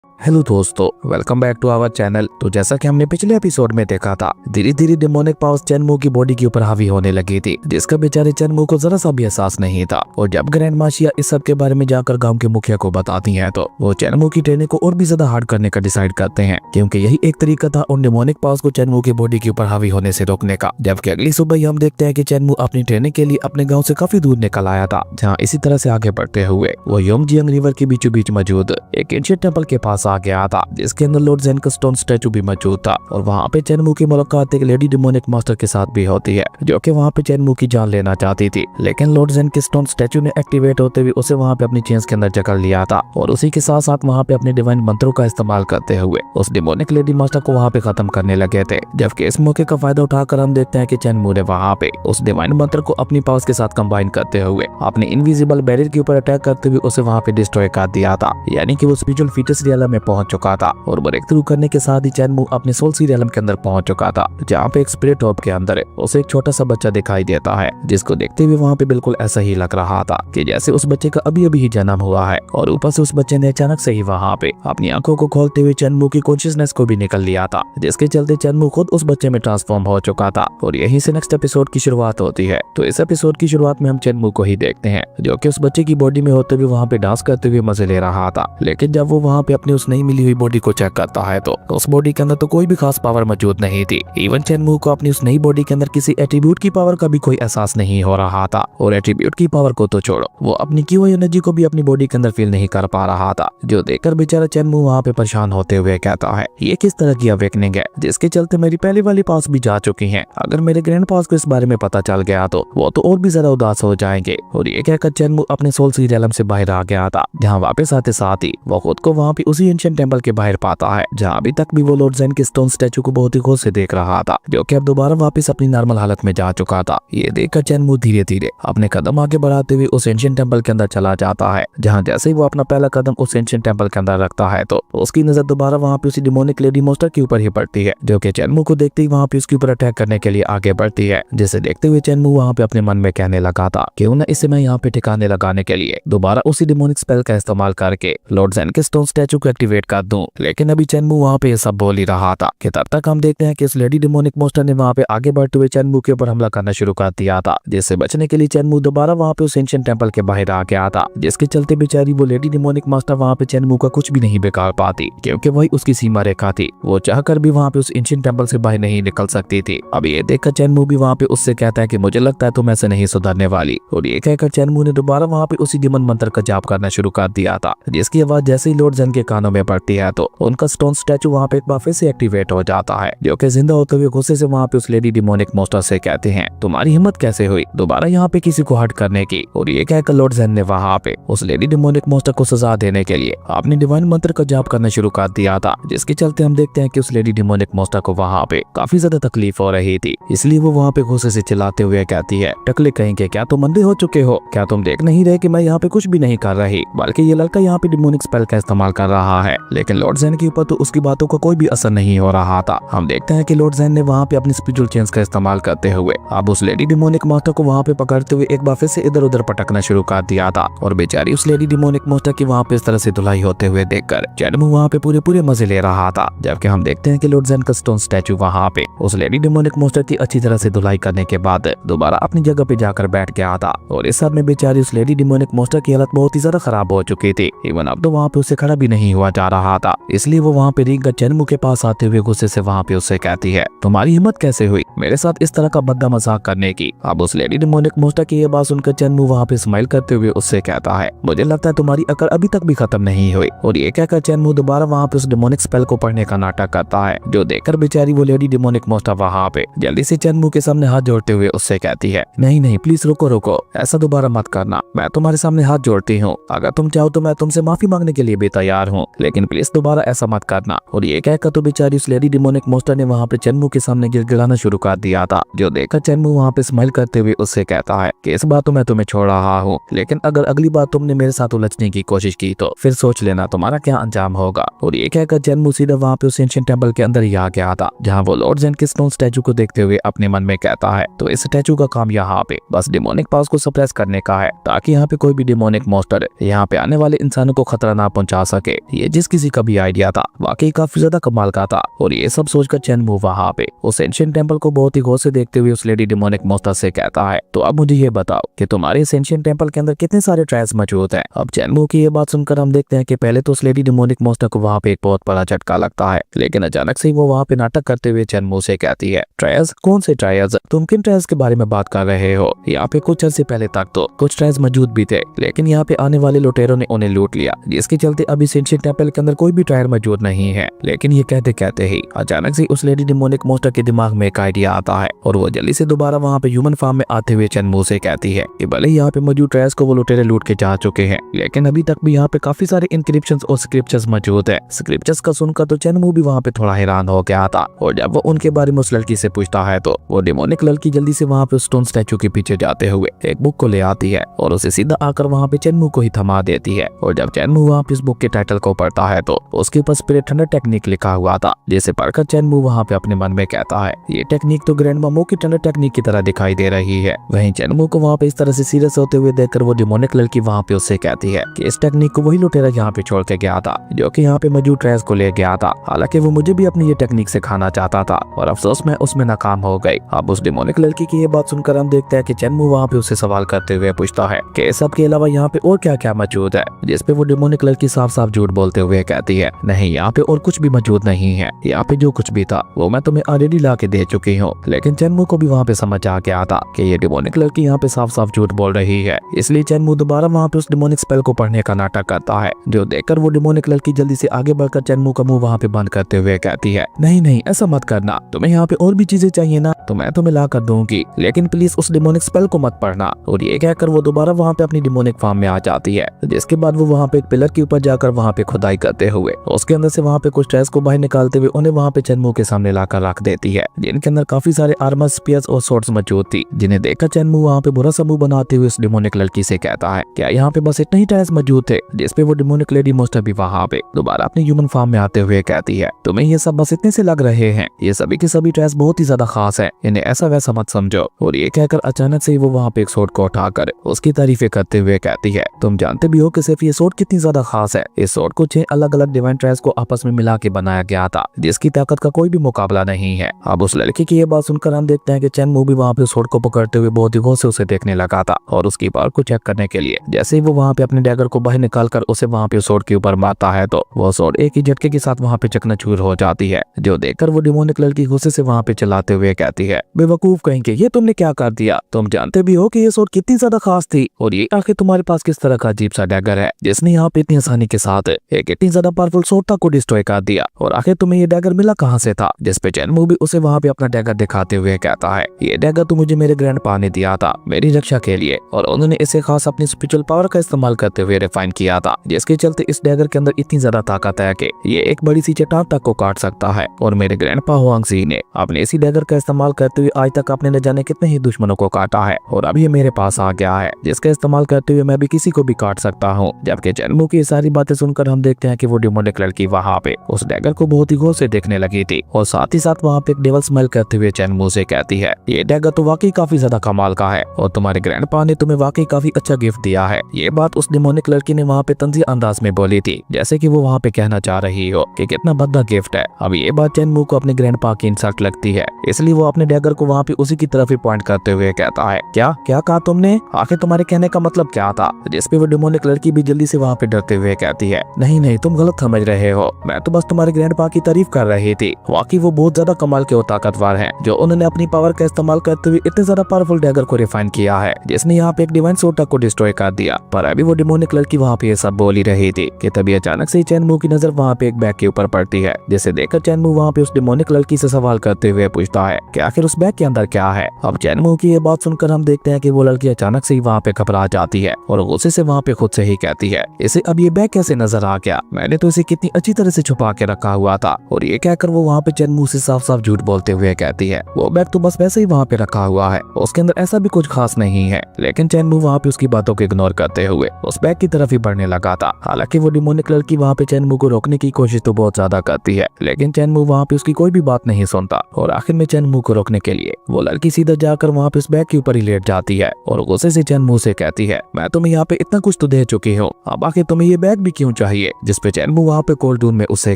Hello दोस्तों, welcome back to our channel. तो जैसा कि हमने पिछले एपिसोड में देखा था, धीरे धीरे डेमोनिक पावर्स चेनमू की बॉडी के ऊपर हावी होने लगी थी, जिसका बेचारे चेनमू को जरा सा भी एहसास नहीं था। और जब ग्रैंड माशिया इस सब के बारे में जाकर गांव के मुखिया को बताती हैं, तो वो चेनमू की ट्रेनिंग को और भी ज्यादा हार्ड करने का डिसाइड करते हैं, क्योंकि यही एक तरीका था उन डेमोनिक पावर्स को चेनमू की बॉडी के ऊपर हावी होने से रोकने का। जबकि अगली सुबह ही हम देखते हैं कि चेनमू अपनी ट्रेनिंग के लिए अपने गाँव से काफी दूर निकल आया था, जहाँ इसी तरह से आगे बढ़ते हुए वो योंगजियांग रिवर के बीचों बीच मौजूद एक एंशिएंट टेंपल के पास आ गया था, जिसके अंदर लॉर्ड ज़ेन का स्टोन स्टैचू भी मौजूद था। और वहाँ पे चेनमू की मुलाकात एक लेडी डेमोनिक मास्टर के साथ भी होती है, जो कि वहाँ पे चेनमू की जान लेना चाहती थी। लेकिन लॉर्ड ज़ेन के स्टोन स्टैचू ने एक्टिवेट होते हुए उसे वहाँ पे अपनी चेन्स के अंदर जकड़ लिया था, और उसी के साथ साथ वहाँ पे अपने डिवाइन मंत्रों का इस्तेमाल करते हुए उस डेमोनिक लेडी मास्टर को वहाँ पे खत्म करने लगे थे। जबकि इस मौके का फायदा उठाकर हम देखते हैं कि चेनमू ने वहाँ पे उस डिवाइन मंत्र को अपनी पावर्स के साथ कंबाइन करते हुए अपने इनविजिबल बैरियर के ऊपर अटैक करते हुए उसे वहाँ पे डिस्ट्रॉय कर दिया था। यानी कि वो स्पिरिचुअल फीटस रियलम में पहुंच चुका था, और ब्रेक थ्रू करने के साथ ही चेनमू अपने सोल रियलम के अंदर पहुंच चुका था, जहाँ पे एक स्पिरिट ऑफ के अंदर उसे एक छोटा सा बच्चा दिखाई देता है, जिसको देखते हुए वहाँ पे बिल्कुल ऐसा ही लग रहा था कि जैसे उस बच्चे का अभी अभी ही जन्म हुआ है। और ऊपर से उस बच्चे ने अचानक से ही वहाँ पे अपनी आंखों को खोलते हुए चेनमू की कॉन्शियसनेस को भी निकल लिया था, जिसके चलते चेनमू खुद उस बच्चे में ट्रांसफॉर्म हो चुका था। और यहीं से नेक्स्ट एपिसोड की शुरुआत होती है। तो इस एपिसोड की शुरुआत में हम चेनमू को ही देखते हैं, जो कि उस बच्चे की बॉडी में होते हुए वहाँ पे डांस करते हुए मजे ले रहा था। लेकिन जब वो वहाँ पे अपनी उस नई मिली हुई बॉडी को चेक करता है, तो उस बॉडी के अंदर तो कोई भी खास पावर मौजूद नहीं थी। इवन चेनमू को अपनी उस नई बॉडी के अंदर किसी एट्रीब्यूट की पावर का भी कोई एहसास नहीं हो रहा था। और एट्रीब्यूट की पावर को तो छोड़ो, वो अपनी की हुई एनर्जी को भी अपनी बॉडी के अंदर फील नहीं कर पा रहा था, जो देखकर बेचारा चेनमू वहाँ पे परेशान होते हुए कहता है, ये किस तरह की अवेकनिंग है, जिसके चलते मेरी पहली वाली पास भी जा चुकी हैं। अगर मेरे ग्रैंड पास को इस बारे में पता चल गया तो वो तो और भी ज्यादा उदास हो जाएंगे। और ये कहकर चेनमू अपने सोल रियलम से बाहर आ गया था, जहाँ वापस आते साथ ही वो खुद को वहाँ पे उसी एंशिएंट टेंपल के बाहर पाता है, जहाँ अभी तक भी वो लॉर्ड ज़ेन के स्टोन स्टैचू को बहुत ही गौर से देख रहा था, जो कि अब दोबारा वापस अपनी नॉर्मल हालत में जा चुका था। ये देखकर चेनमू धीरे धीरे अपने कदम आगे बढ़ाते हुए उस एंशिएंट टेंपल के अंदर चला जाता है, जहाँ जैसे ही वो अपना पहला कदम उस एंशिएंट टेंपल के अंदर रखता है, तो उसकी नजर दोबारा वहाँ पे उसी डिमोनिक लेडी मॉन्स्टर के ऊपर ही पड़ती है, जो कि चेनमू को देखते ही वहाँ पे उसके ऊपर अटैक करने के लिए आगे बढ़ती है। जिसे देखते हुए चेनमू वहाँ पे अपने मन में कहने लगा था, क्यों न इसे मैं यहाँ पे ठिकाने लगाने के लिए दोबारा उसी डिमोनिक स्पेल का इस्तेमाल करके लॉर्ड ज़ेन के स्टोन स्टैचू को एक्टिवेट कर दूं। लेकिन अभी चेनमू वहाँ पे ये सब बोल ही रहा था कि तब तक हम देखते हैं कि इस लेडी डिमोनिक मॉन्स्टर ने वहाँ पे आगे बढ़ते हुए चेनमू के ऊपर हमला करना शुरू कर दिया था, जिससे बचने के लिए चेनमू दोबारा वहाँ पे उस एंशिएंट टेंपल के बाहर आ गया था, जिसके चलते बेचारी वो लेडी डिमोनिक मास्टर वहाँ पे चेनमू का कुछ भी नहीं बिगाड़ पाती, क्योंकि वही उसकी सीमा रेखा थी। वो चाहकर भी वहाँ पे उस एंशिएंट टेंपल से बाहर नहीं निकल सकती थी। अब ये देखकर चेनमू भी वहाँ पे उससे कहता है कि मुझे लगता है तुम ऐसे नहीं सुधरने वाली। और ये कहकर चेनमू ने दोबारा वहाँ पे उसी डिमन मंत्र का जाप करना शुरू कर दिया था, जिसकी आवाज जैसे ही लॉर्ड ज़ेन के कानों में पड़ती है, तो उनका स्टोन स्टैचू वहाँ पे एक बार फिर से एक्टिवेट हो जाता है, जो कि जिंदा होते हुए गुस्से से वहाँ पे उस लेडी डिमोनिक मॉन्स्टर से कहते हैं, तुम्हारी हिम्मत कैसे हुई दोबारा यहाँ पे किसी को हर्ट करने की। और ये कहकर लॉर्ड ज़ेन ने वहाँ पे उस लेडी डिमोनिक मॉन्स्टर को सजा देने के लिए अपने डिवाइन मंत्र का जाप करना शुरू कर दिया था, जिसके चलते हम देखते हैं कि उस लेडी डिमोनिक मॉन्स्टर को वहाँ पे काफी ज्यादा तकलीफ हो रही थी। इसलिए वो वहाँ पे गुस्से से चिल्लाते हुए कहती है, टकले कहेंगे, क्या तुम अंधे हो चुके हो? क्या तुम देख नहीं रहे कि मैं यहाँ पे कुछ भी नहीं कर रही, बल्कि ये लड़का यहाँ पे डिमोनिक स्पेल का इस्तेमाल कर रहा है। लेकिन लॉर्ड ज़ेन के ऊपर तो उसकी बातों का कोई भी असर नहीं हो रहा था। हम देखते हैं कि लॉर्ड ज़ेन ने वहाँ पे अपनी स्पिरिचुअल चेन्स का इस्तेमाल करते हुए अब उस लेडी डिमोनिक मॉन्स्टर को वहाँ पे पकड़ते हुए एक बार फिर से इधर उधर पटकना शुरू कर दिया था। और बेचारी उस लेडी डिमोनिक मॉन्स्टर की वहाँ पे इस तरह से धुलाई होते हुए देखकर चेनमू वहाँ पे पूरे मजे ले रहा था। जबकि हम देखते हैं कि लॉर्ड ज़ेन का स्टोन स्टैचू वहाँ पे उस लेडी डिमोनिक मॉन्स्टर की अच्छी तरह से धुलाई करने के बाद दोबारा अपनी जगह पे जाकर बैठ गया था। और इस सब में बेचारी उस लेडी डिमोनिक मॉन्स्टर की हालत बहुत ही ज्यादा खराब हो चुकी थी। इवन अब तो वहाँ पे उसे खड़ा भी नहीं हुआ जा रहा था। इसलिए वो वहाँ पे रिंग चेनमू के पास आते हुए गुस्से से वहाँ पे उससे कहती है, तुम्हारी हिम्मत कैसे हुई मेरे साथ इस तरह का भद्दा मजाक करने की। अब उस लेडी डिमोनिक मॉन्स्टर की ये बात सुनकर चेनमू वहाँ पे स्माइल करते हुए उससे कहता है, मुझे लगता है तुम्हारी अकड़ अभी तक भी खत्म नहीं हुई। और ये कहकर चेनमू दोबारा वहाँ पे उस डिमोनिक स्पेल को पढ़ने का नाटक करता है, जो देखकर बेचारी वो लेडी डिमोनिक मॉन्स्टर वहाँ पे जल्दी से चेनमू के सामने हाथ जोड़ते हुए उससे कहती है, नहीं प्लीज रुको, ऐसा दोबारा मत करना, मैं तुम्हारे सामने हाथ जोड़ती हूँ, अगर तुम चाहो तो मैं तुमसे माफी मांगने के लिए भी तैयार हूँ, लेकिन प्लीज दोबारा ऐसा मत करना। और ये कहकर तो बेचारी उस लेडी डिमोनिक मॉन्स्टर ने वहाँ पे चेनमू के सामने गिड़गिड़ाना शुरू कर दिया था, जो देखकर चेनमू वहाँ पे स्माइल करते हुए उससे कहता है कि इस बार तो मैं तुम्हें छोड़ रहा हूँ, लेकिन अगर अगली बार तुमने मेरे साथ उलझने की कोशिश की तो फिर सोच लेना तुम्हारा क्या अंजाम होगा। और ये कहकर चेनमू सीधा वहाँ पे उस एंशिएंट टेंपल के अंदर ही आ गया था, जहाँ वो लॉर्ड ज़ेन के स्टोन स्टैचू को देखते हुए अपने मन में कहता है, तो इस स्टैचू का काम यहाँ पे बस डिमोनिक पावर्स को सप्रेस करने का है, ताकि यहाँ पे कोई भी डिमोनिक मॉन्स्टर यहाँ पे आने वाले इंसानों को खतरा ना पहुंचा सके ये जिस किसी का भी आइडिया था वाकई काफी ज्यादा कमाल का था। और ये सब सोचकर चेनमू वहाँ पे उस एंशिएंट टेंपल को बहुत ही गौर से देखते हुए उस लेडी डिमोनिक मॉन्स्टर से कहता है, तो अब मुझे ये बताओ कि तुम्हारे इस एंशिएंट टेंपल के अंदर कितने सारे ट्रायल्स मौजूद हैं। अब चेनमू की ये बात सुनकर हम देखते हैं कि पहले तो उस लेडी डिमोनिक मॉन्स्टर को वहाँ पे एक बहुत बड़ा झटका लगता है, लेकिन अचानक से वो वहाँ पे नाटक करते हुए चेनमू से कहती है, ट्रायल्स? कौन से ट्रायल्स? तुम किन ट्रायल्स के बारे में बात कर रहे हो? यहाँ पे कुछ अर्से पहले तक तो कुछ ट्रायल्स मौजूद भी थे, लेकिन यहाँ पे आने वाले लुटेरों ने उन्हें लूट लिया, जिसके चलते अभी एंशिएंट टेंपल के अंदर कोई भी ट्रायल मौजूद नहीं है। लेकिन ये कहते कहते ही अचानक से उस लेडी डिमोनिक मॉन्स्टर के दिमाग में एक आइडिया आता है और वो जल्दी से दोबारा वहाँ पे ह्यूमन फॉर्म में आते हुए चेनमू से कहती है कि भले यहाँ पे मौजूद ट्रायल्स को वो लुटेरे लूट के जा चुके हैं, लेकिन अभी तक भी यहाँ पे काफी सारे इंक्रिप्शंस और स्क्रिप्चर्स मौजूद है। स्क्रिप्चर्स का सुनकर तो चेनमू भी वहाँ पे थोड़ा हैरान हो गया था, और जब वो उनके बारे में उस लड़की से पूछता है तो वो डिमोनिक लड़की जल्दी से वहाँ पे स्टोन स्टैचू के पीछे जाते हुए एक बुक को ले आती है और उसे सीधा आकर वहाँ पे चेनमू को ही थमा देती है। और जब चेनमू वहाँ पे इस बुक के टाइटल को पढ़ता है तो उसके ऊपर स्पिरिट थंडर टेक्निक लिखा हुआ था, जिसे पढ़कर चेनमू वहाँ पे अपने मन में कहता है, ये टेक्निक तो ग्रैंड मामो की थंडर टेक्निक की तरह दिखाई दे रही है। वहीं चेनमू को वहाँ पे इस तरह से सीरियस होते हुए देखकर वो डिमोनिक लड़की वहाँ पे उससे कहती है कि इस टेक्निक को वही लुटेरा यहाँ पे छोड़ के गया था जो कि यहाँ पे मौजूद ट्रायल्स को ले गया था। हालांकि वो मुझे भी अपनी ये टेक्निक सिखाना चाहता था और अफसोस मैं उसमें नाकाम हो गई। अब उस डिमोनिक लड़की की ये बात सुनकर हम देखते हैं कि चेनमू वहाँ पे उससे सवाल करते हुए पूछता है कि इस सब के अलावा यहाँ पे और क्या क्या मौजूद है, जिसपे वो डिमोनिक लड़की साफ साफ झूठ बोलते हुए कहती है, नहीं यहाँ पे और कुछ भी मौजूद नहीं है, यहाँ पे जो कुछ भी था वो मैं तुम्हें ऑलरेडी ला के दे चुकी हूँ। लेकिन चेनमू को भी वहाँ पे समझ आ गया था कि ये डिमोनिक लड़की यहाँ पे साफ साफ झूठ बोल रही है, इसलिए चेनमू दोबारा वहाँ पे उस डिमोनिक स्पेल को पढ़ने का नाटक करता है, जो देखकर वो डिमोनिक लड़की जल्दी से आगे बढ़कर चेनमू का मुंह वहाँ पे बंद करते हुए कहती है, नहीं नहीं ऐसा मत करना, तुम्हें यहाँ पे और भी चीजें चाहिए ना तो मैं तुम्हें ला कर दूंगी, लेकिन प्लीज उस डिमोनिक स्पेल को मत पढ़ना। और ये कहकर वो दोबारा वहाँ पे अपनी डिमोनिक फॉर्म में आ जाती है, जिसके बाद वो वहाँ पे एक पिलर के ऊपर जाकर वहाँ पे खुदाई करते हुए उसके अंदर से वहाँ पे कुछ ट्रायल्स को बाहर निकालते हुए उन्हें वहाँ पे चेनमू के सामने लाकर रख देती है, जिनके अंदर काफी सारे आर्मर, स्पीयर्स और स्वॉर्ड्स मौजूद थी, जिन्हें देखकर चेनमू वहाँ पे बुरा सा मुंह बनाते हुए उस डिमोनिक लड़की से कहता है, क्या यहाँ पे बस इतने ही ट्रायल्स मौजूद थे? जिसपे वो डिमोनिक लेडी मॉन्स्टर भी वहाँ पे दोबारा अपने ह्यूमन फॉर्म में आते हुए कहती है, तुम्हें ये सब बस इतने से लग रहे हैं, ये सभी के सभी ट्रायल्स बहुत ही ज्यादा खास है, इन्हें ऐसा वैसा मत समझो। और ये कहकर अचानक से वो वहाँ पे एक स्वॉर्ड को उठाकर उसकी तारीफें करते हुए कहती है, तुम जानते भी हो कि सिर्फ ये स्वॉर्ड कितनी ज्यादा खास है। इस स्वॉर्ड को 6 अलग अलग डिवाइन ट्रायल्स को आपस में मिला के बनाया गया था, जिसकी ताकत का कोई भी मुकाबला नहीं है। अब उस लड़की की ये बात सुनकर हम देखते हैं कि चेनमू भी वहाँ पे स्वॉर्ड को पकड़ते हुए बहुत ही गौर से उसे देखने लगा था, और उसकी पावर को चेक करने के लिए जैसे ही वो वहाँ पे अपने डैगर को बाहर निकाल कर उसे वहाँ पे स्वॉर्ड के ऊपर मारता है तो वो स्वॉर्ड एक ही झटके के साथ वहाँ पे चकनाचूर हो जाती है, जो देखकर वो डिमोनिक लड़की गुस्से से वहाँ पे चलाते हुए कहती है, बेवकूफ कहेंगे, ये तुमने क्या कर दिया? तुम जानते भी हो कि ये स्वॉर्ड कितनी ज्यादा खास थी, और ये आखिर तुम्हारे पास किस तरह का अजीब सा डैगर है जिसने यहाँ पे इतनी आसानी के साथ एक इतनी ज्यादा पावरफुल स्वॉर्ड को डिस्ट्रॉय कर दिया? और आखिर तुम्हें ये डैगर मिला कहाँ से था? जिसपे चेनमू भी उसे वहाँ पे अपना डैगर दिखाते हुए कहता है, ये डैगर तो मुझे मेरे ग्रैंडपा ने दिया था मेरी रक्षा के लिए, और उन्होंने इसे खास अपनी स्पिरिचुअल पावर का इस्तेमाल करते हुए रिफाइन किया था, जिसके चलते इस डैगर के अंदर इतनी ज्यादा ताकत है कि ये एक बड़ी सी चट्टान तक को काट सकता है। और मेरे ग्रैंडपा हुआंगजी ने अपने इसी डैगर का इस्तेमाल करते हुए आज तक अपने न जाने कितने ही दुश्मनों को काटा है, और अब ये मेरे पास आ गया है जिसका इस्तेमाल करते हुए मैं भी किसी को भी काट सकता हूँ। जबकि चेनमू की सारी बातें सुनकर हम देखते हैं कि वो डिमोनिक लड़की वहाँ पे उस डैगर को बहुत ही गौर से देखने लगी थी, और साथ ही साथ वहाँ पे एक डेविल स्माइल करते हुए चेनमू से कहती है, ये डैगर तो वाकई काफी ज्यादा कमाल का है, और तुम्हारे ग्रैंडपा ने तुम्हें वाकई काफी अच्छा गिफ्ट दिया है। ये बात उस डिमोनिक लड़की ने वहाँ पे तंजी अंदाज में बोली थी, जैसे कि वो वहाँ पे कहना चाह रही हो कि कितना भद्दा गिफ्ट है। अब ये बात चेनमू को अपने ग्रैंडपा की इंसल्ट लगती है, इसलिए वो अपने डैगर को वहाँ पे उसी की तरफ ही पॉइंट करते हुए कहता है, क्या क्या कहा तुमने? आखिर तुम्हारे कहने का मतलब क्या था? जिसपे वो डिमोनिक लड़की भी जल्दी से वहाँ पे डरते हुए कहती है, नहीं नहीं तुम गलत समझ रहे हो, मैं तो बस तुम्हारे ग्रैंडपा की तारीफ कर रही थी। वाकई वो बहुत ज्यादा कमाल के और ताकतवर हैं, जो उन्होंने अपनी पावर का इस्तेमाल करते हुए इतने ज्यादा पावरफुल डैगर को रिफाइन किया है, जिसने यहाँ पे एक डिवाइन सोटा को डिस्ट्रॉय कर दिया। पर अभी वो डिमोनिक लड़की वहाँ पे ये सब बोल ही रही थी कि तभी अचानक से चेनमू की नजर वहाँ पे एक बैग के ऊपर पड़ती है, जिसे देखकर चेनमू वहाँ पे उस डिमोनिक लड़की से सवाल करते हुए पूछता है कि आखिर उस बैग के अंदर क्या है। अब चेनमू की ये बात सुनकर हम देखते हैं कि वो लड़की अचानक से ही वहाँ पे घबरा जाती है और गुस्से से वहाँ पे खुद से ही कहती है, इसे अब ये बैग कैसे नजर आ गया? मैंने तो इसे कितनी अच्छी तरह से छुपा के रखा हुआ था। और ये कहकर वो वहाँ पे चेनमू से साफ साफ झूठ बोलते हुए कहती है, वो बैग तो बस वैसे ही वहाँ पे रखा हुआ है, उसके अंदर ऐसा भी कुछ खास नहीं है। लेकिन चेनमू वहाँ पे उसकी बातों को इग्नोर करते हुए उस बैग की तरफ ही बढ़ने लगा था। हालांकि वो डिमोनिक लड़की वहाँ पे चेनमू को रोकने की कोशिश तो बहुत ज्यादा करती है, लेकिन चेनमू वहाँ पे उसकी कोई भी बात नहीं सुनता। और आखिर में चेनमू को रोकने के लिए वो लड़की सीधा जाकर वहाँ पे उस बैग के ऊपर ही लेट जाती है और गुस्से से चेनमू से कहती है, मैं तुम्हें यहाँ पे इतना कुछ तो दे चुकी हूँ, अब आखिर तुम्हें ये बैग भी क्यों चाहिए? जाती है, जिसपे चैनमू वहाँ पे कोल्ड रूम में उससे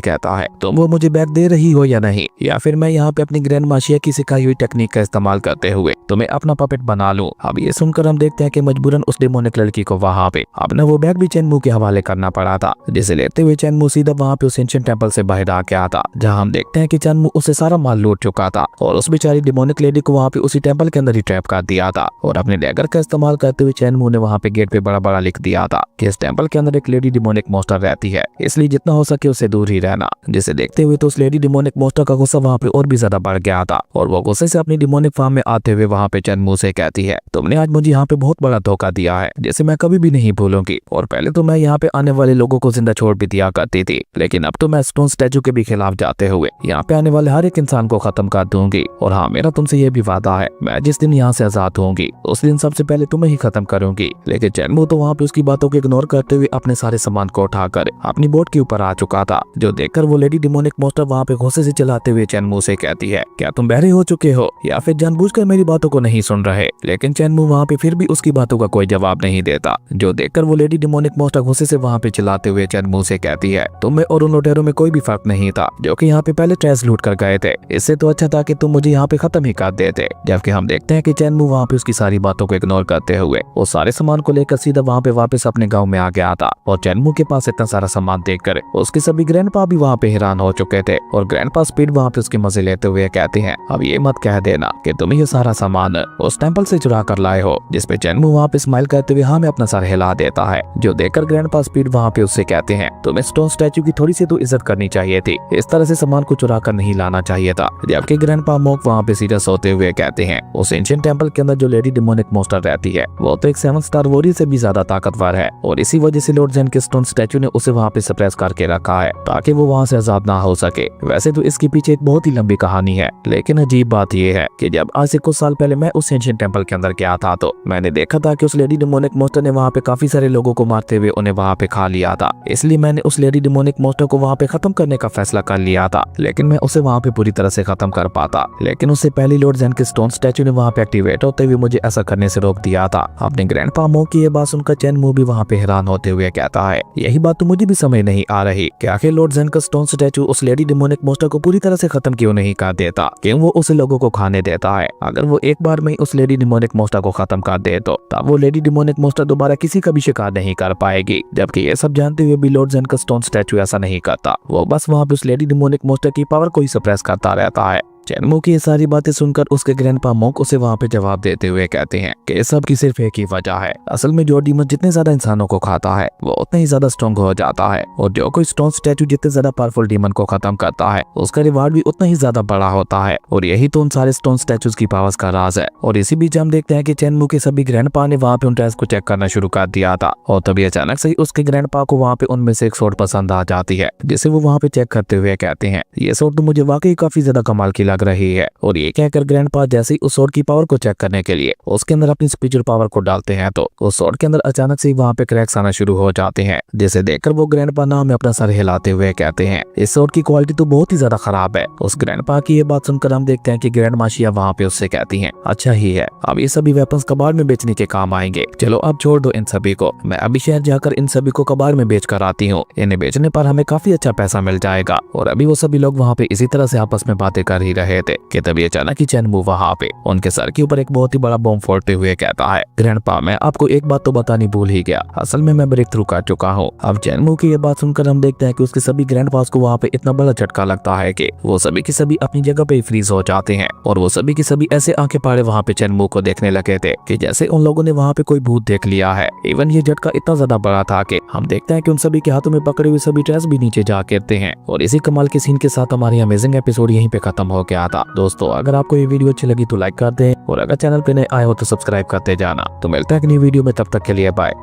कहता है तुम वो मुझे बैग दे रही हो या नहीं, या फिर मैं यहाँ पे अपनी ग्रैंड माशिया की सिखाई हुई टेक्निक का इस्तेमाल करते हुए तुम्हें अपना पपेट बना लूं। अब ये सुनकर हम देखते हैं कि मजबूरन उस डेमोनिक लड़की को वहाँ पे अपना वो बैग भी चैनमू के हवाले करना पड़ा था, जिसे लेते हुए चैनमू सीधा वहाँ पे उस एंशिएंट टेंपल से बाहर आ गया था, जहाँ हम देखते हैं कि चैनमू उसे सारा माल लूट चुका था और उस बेचारी डेमोनिक लेडी को वहाँ पे उसी टेंपल के अंदर ही ट्रैप कर दिया था। और अपने डैगर का इस्तेमाल करते हुए चैनमू ने वहाँ पे गेट पे बड़ा बड़ा लिख दिया था कि इस टेंपल के अंदर एक लेडी डेमोनिक मॉन्स्टर रहती है, इसलिए जितना हो सके उससे दूर ही रहना। जिसे देखते हुए तो उस लेडी डेमोनिक मॉन्स्टर का गुस्सा वहाँ पे और भी ज्यादा बढ़ गया था और वो गुस्से से अपनी डेमोनिक फार्म में आते हुए वहाँ पे चैनमू से कहती है तुमने आज मुझे यहाँ पे बहुत बड़ा धोखा दिया है, जिसे मैं कभी भी नहीं भूलूंगी। और पहले तो मैं यहाँ पे आने वाले लोगों को जिंदा छोड़ भी दिया करती थी, लेकिन अब तो मैं स्टोन स्टैचू के भी खिलाफ जाते हुए यहाँ पे आने वाले हर एक इंसान को खत्म कर दूंगी। और हाँ, मेरा तुमसे ये भी वादा है, मैं जिस दिन यहाँ से आजाद होंगी उस दिन सबसे पहले तुम्हें ही खत्म करूंगी। लेकिन चैनमू तो वहाँ पे उसकी बातों को इग्नोर करते हुए अपने सारे सामान को उठाकर अपनी बोट के ऊपर आ चुका था, जो देखकर वो लेडी डेमोनिक मॉन्स्टर वहाँ पे गुस्से से चलाते हुए चैनमू से कहती है क्या तुम बहरे हो चुके हो या फिर जानबूझकर मेरी बातों को नहीं सुन रहे। लेकिन चैनमू वहाँ पे फिर भी उसकी बातों का कोई जवाब नहीं देता, जो देखकर वो लेडी डेमोनिक मॉन्स्टर गुस्से से वहाँ पे चिल्लाते हुए चैनमू से कहती है तुम में और उन लुटेरों में कोई भी फर्क नहीं था जो कि यहाँ पे पहले ट्रेस लूट कर गए थे, इससे तो अच्छा था कि तुम मुझे यहाँ पे खत्म ही कर देते। जबकि हम देखते हैं कि चैनमू वहाँ पे उसकी सारी बातों को इग्नोर करते हुए वो सारे सामान को लेकर सीधा वहाँ पे वापस अपने गाँव में आ गया था। और चैनमू के पास इतना सारा सामान देखकर उसके सभी ग्रैंडपा भी वहाँ पे हैरान हो चुके थे और ग्रैंडपा स्पीड वहाँ पे उसके मजे लेते हुए कहते हैं अब ये मत कह देना कि तुम ये सारा सामान उस टेंपल से चुरा कर लाए हो। जिसपे चैनमू वहाँ पे स्माइल करते हुए हाँ में अपना सर हिला देता है, जो देखकर ग्रैंडपा स्पीड वहाँ पे उससे कहते हैं तुम्हें स्टोन स्टैचू की थोड़ी सी तो इज्जत करनी चाहिए थी, इस तरह से सामान को चुरा कर नहीं लाना चाहिए था। जबकि ग्रैंडपा मोक वहाँ पे सीरियस होते हुए कहते हैं उस एंशिएंट टेंपल के अंदर जो लेडी डेमोनिक मॉन्स्टर रहती है वो तो एक 7 स्टार वॉरियर से भी ज्यादा ताकतवर है और इसी वजह से लॉर्ड जेन के स्टोन स्टैचू ने उसे वहाँ पे सप्रेस करके रखा है ताकि वो वहाँ से आजाद ना हो सके। वैसे तो इसके पीछे एक बहुत ही लंबी कहानी है, लेकिन अजीब बात यह है कि जब आज से कुछ साल पहले मैं उस एंशिएंट टेंपल के अंदर गया था तो मैंने देखा था कि उस लेडी डेमोनिक मॉन्स्टर ने वहाँ पे काफी सारे लोगों को मारते हुए उन्हें वहाँ पे खा लिया था। इसलिए मैंने उस लेडी डेमोनिक मॉन्स्टर को वहाँ पे खत्म करने का फैसला कर लिया था, लेकिन मैं उसे वहाँ पे पूरी तरह से खत्म कर पाता। लेकिन उससे पहले लॉर्ड जेन के स्टोन स्टैचू ने वहाँ पे एक्टिवेट होते हुए मुझे ऐसा करने से रोक दिया था। अपने ग्रैंडपा मो की ये बात सुनकर चैनमू भी वहाँ पे हैरान होते हुए कहता है यही बात तो मुझे भी समझ नहीं आ रही कि आखिर लॉर्ड जेन का स्टोन स्टैचू उस लेडी डेमोनिक मॉन्स्टर को पूरी तरह से खत्म क्यों नहीं कर देता, क्यों वो उसे लोगों को खाने देता है। अगर वो एक बार में उस लेडी डेमोनिक मॉन्स्टर को खत्म कर दे तो तब वो लेडी डेमोनिक मॉन्स्टर दोबारा किसी का भी शिकार नहीं कर पाएगी। जबकि ये सब जानते हुए भी लॉर्ड जेन का स्टोन स्टैचू ऐसा नहीं करता, वो बस वहाँ पे उस लेडी डेमोनिक मॉन्स्टर की पावर को ही सप्रेस करता रहता है। चैनमू की ये सारी बातें सुनकर उसके ग्रैंडपा मोक उसे वहाँ पे जवाब देते हुए कहते हैं कि सब की सिर्फ एक ही वजह है, असल में जो डीमन जितने ज्यादा इंसानों को खाता है वो उतना ही ज्यादा स्ट्रॉन्ग हो जाता है और जो कोई स्टोन स्टैचू जितने ज्यादा पावरफुल डीमन को खत्म करता है उसका रिवार्ड भी उतना ही ज्यादा बड़ा होता है। और यही तो उन सारे स्टोन स्टैचूज की पावर्स का राज है। और इसी बीच हम देखते हैं कि चैनमू के सभी ग्रैंडपा ने वहाँ पे उन टेस्ट को चेक करना शुरू कर दिया था और तभी अचानक से ही उसके ग्रैंडपा को वहाँ पे उनमें से एक सोर्ड पसंद आ जाती है, जिसे वो वहाँ पे चेक करते हुए कहते हैं ये सोर्ड तो मुझे वाकई काफी ज्यादा कमाल की लग रही है। और ये कहकर ग्रैंडपा जैसे ही उस सोर्ड की पावर को चेक करने के लिए उसके अंदर अपनी स्पिरिचुअल पावर को डालते हैं तो उस सोर्ड के अंदर अचानक से वहाँ पे क्रैक्स आना शुरू हो जाते हैं, जिसे देखकर वो ग्रैंडपा नाम में अपना सर हिलाते हुए कहते हैं इस सोर्ड की क्वालिटी तो बहुत ही ज्यादा खराब है। उस ग्रैंडपा की ये बात सुनकर हम देखते हैं कि ग्रैंड माशिया वहाँ पे उससे कहती है अच्छा ही है, अब ये सभी वेपन्स कबाड़ में बेचने के काम आएंगे, चलो अब छोड़ दो इन सभी को, मैं अभी शहर जाकर इन सभी को कबाड़ में बेच कर आती हूँ, इन्हें बेचने पर हमें काफी अच्छा पैसा मिल जाएगा। और अभी वो सभी लोग वहाँ पे इसी तरह से आपस में बातें कर ही रहे थे कि तभी अचानक ही चैनमू वहाँ पे उनके सर के ऊपर एक बहुत ही बड़ा बॉम्ब फोड़ते हुए कहता है ग्रैंडपा मैं आपको एक बात तो बतानी भूल ही गया, असल में मैं ब्रेक थ्रू कर चुका हूँ। अब चैनमू की ये बात सुनकर हम देखते हैं कि उसके सभी ग्रैंडपास को वहाँ पे इतना बड़ा झटका लगता है कि वो सभी के सभी अपनी जगह पे फ्रीज हो जाते हैं और वो सभी के सभी ऐसे आंखें पाड़े वहाँ पे चैनमू को देखने लगे थे कि जैसे उन लोगों ने वहाँ पे कोई भूत देख लिया है। इवन ये झटका इतना ज्यादा बड़ा था कि हम देखते हैं कि उन सभी के हाथों में पकड़े हुए सभी ड्रेस भी नीचे जा गिरते हैं। और इसी कमाल के सीन के साथ हमारी अमेजिंग एपिसोड यहीं पे खत्म हो गया था। दोस्तों अगर आपको ये वीडियो अच्छी लगी तो लाइक कर दें और अगर चैनल पे नए आए हो तो सब्सक्राइब करते जाना। तो मिलता है अगली वीडियो में, तब तक के लिए बाय।